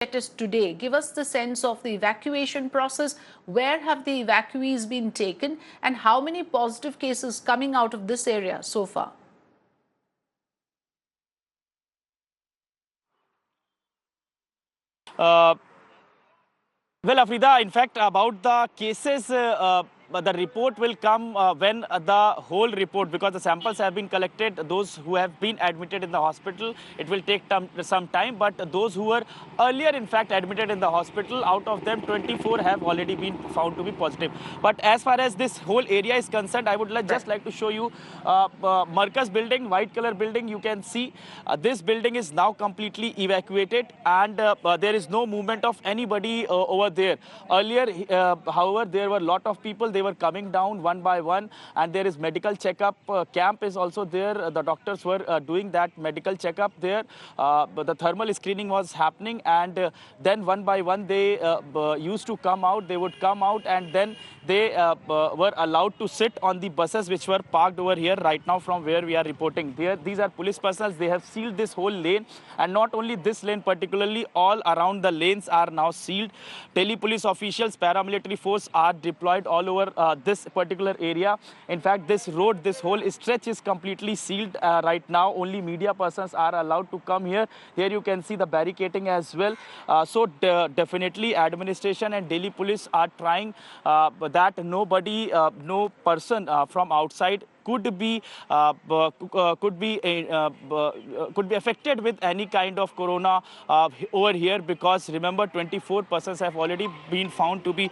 Us today. Give us the sense of the evacuation process. Where have the evacuees been taken and how many positive cases coming out of this area so far? Well, Afrida, in fact, about the cases, the report will come when the whole report, because the samples have been collected, those who have been admitted in the hospital, it will take some time. But those who were earlier, in fact, admitted in the hospital, out of them, 24 have already been found to be positive. But as far as this whole area is concerned, I would just like to show you Markaz building, white color building. You can see this building is now completely evacuated, and there is no movement of anybody over there. Earlier, however, there were a lot of people. They were coming down one by one, and there is medical checkup camp is also there. The doctors were doing that medical checkup there. But the thermal screening was happening, and then one by one they used to come out. They would come out, and then they were allowed to sit on the buses which were parked over here right now from where we are reporting. These are police personnel. They have sealed this whole lane, and not only this lane particularly, all around the lanes are now sealed. Delhi police officials, paramilitary force are deployed all over this particular area. In fact, this road, this whole stretch is completely sealed right now. Only media persons are allowed to come here. Here you can see the barricading as well. So definitely administration and Delhi police are trying that nobody, no person from outside could be affected with any kind of corona over here, because remember 24 persons have already been found to be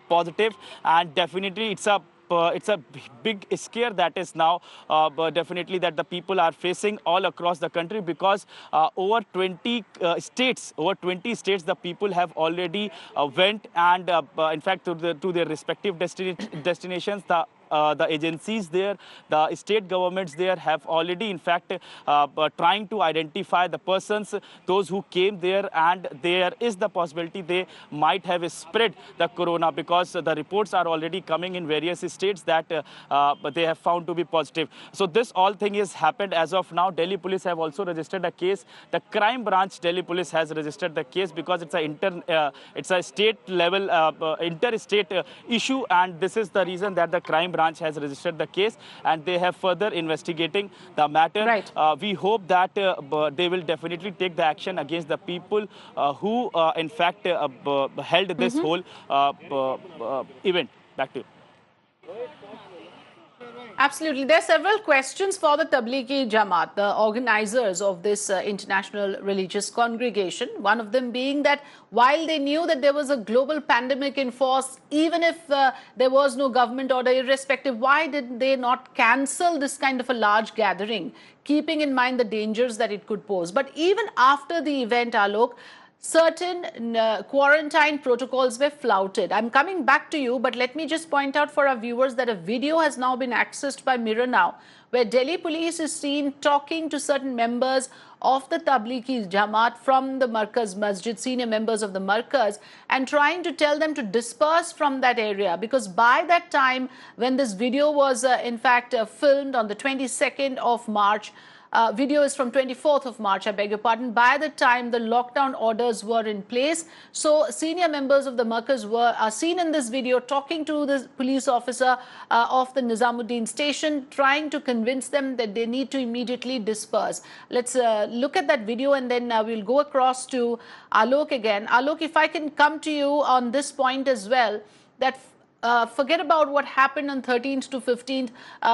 positive, and definitely it's a big scare that is now definitely that the people are facing all across the country, because over 20 states, the people have already went, and in fact to their respective destinations. The agencies there, the state governments there have already, in fact, trying to identify the persons, those who came there, and there is the possibility they might have spread the corona, because the reports are already coming in various states that they have found to be positive. So this all thing is happened as of now. Delhi police have also registered a case. The crime branch Delhi police has registered the case, because it's a state level interstate issue, and this is the reason that the crime branch has registered the case, and they have further investigating the matter. Right. We hope that they will definitely take the action against the people who in fact held this whole event. Back to you. Absolutely. There are several questions for the Tablighi Jamaat, the organizers of this international religious congregation. One of them being that while they knew that there was a global pandemic in force, even if there was no government order, irrespective, why did they not cancel this kind of a large gathering, keeping in mind the dangers that it could pose? But even after the event, Alok, certain quarantine protocols were flouted. I'm coming back to you, but let me just point out for our viewers that a video has now been accessed by Mirror Now, where Delhi police is seen talking to certain members of the Tablighi Jamaat from the Markaz Masjid, senior members of the Markaz, and trying to tell them to disperse from that area, because by that time when this video was in fact filmed on the 22nd of March, video is from 24th of March, I beg your pardon. By the time the lockdown orders were in place, so senior members of the Markaz are seen in this video talking to the police officer of the Nizamuddin station, trying to convince them that they need to immediately disperse. Let's look at that video, and then we'll go across to Alok again. Alok, if I can come to you on this point as well, that forget about what happened on 13th to 15th.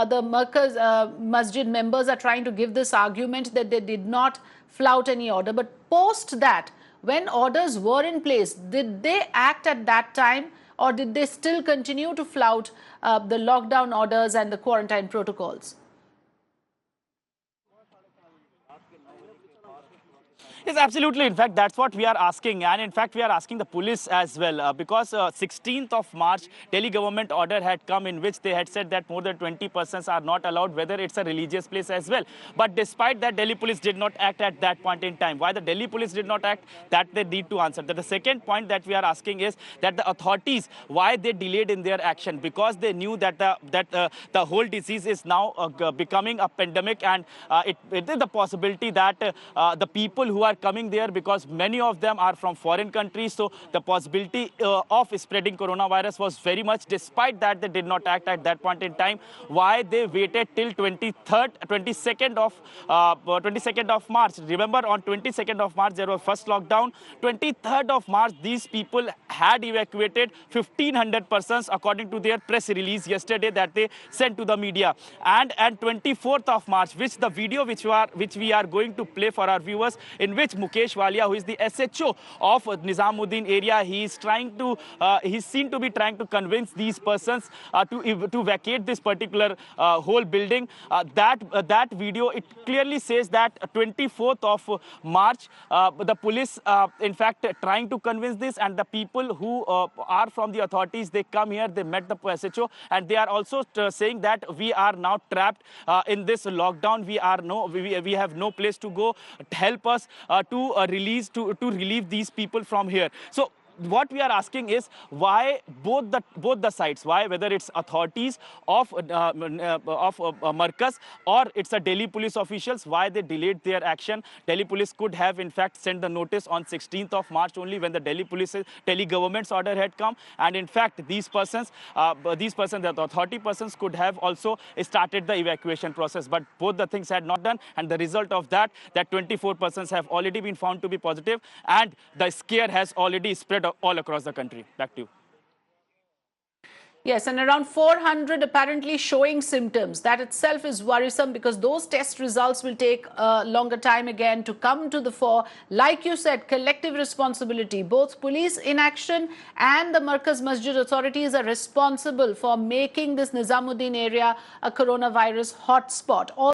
The Markaz Masjid members are trying to give this argument that they did not flout any order. But post that, when orders were in place, did they act at that time, or did they still continue to flout the lockdown orders and the quarantine protocols? Yes, absolutely. In fact, that's what we are asking. And in fact, we are asking the police as well, because 16th of March, Delhi government order had come in which they had said that more than 20 persons are not allowed, whether it's a religious place as well. But despite that, Delhi police did not act at that point in time. Why the Delhi police did not act, that they need to answer. The second point that we are asking is that the authorities, why they delayed in their action? Because they knew that the whole disease is now becoming a pandemic, and it is the possibility that the people who are are coming there because many of them are from foreign countries. So the possibility of spreading coronavirus was very much. Despite that, they did not act at that point in time. Why they waited till 22nd of March? Remember, on 22nd of March, there was first lockdown. 23rd of March, these people had evacuated 1,500 persons, according to their press release yesterday that they sent to the media. And 24th of March, which the video which we are going to play for our viewers, in which Mukesh Walia, who is the SHO of Nizamuddin area, he's seen to be trying to convince these persons to vacate this particular whole building. That video, it clearly says that 24th of March, the police, in fact, trying to convince this, and the people who are from the authorities, they come here, they met the SHO, and they are also saying that we are now trapped in this lockdown. We have no place to go. Help us to relieve these people from here. So what we are asking is why both the sides, why, whether it's authorities of Markaz or it's a Delhi police officials, why they delayed their action. Delhi police could have in fact sent the notice on 16th of March only, when the Delhi government's order had come, and in fact the authority persons could have also started the evacuation process, but both the things had not done, and the result of that 24 persons have already been found to be positive, and the scare has already spread all across the country. Back to you. Yes, and around 400 apparently showing symptoms. That itself is worrisome, because those test results will take a longer time again to come to the fore. Like you said, collective responsibility. Both police inaction and the Markaz Masjid authorities are responsible for making this Nizamuddin area a coronavirus hotspot.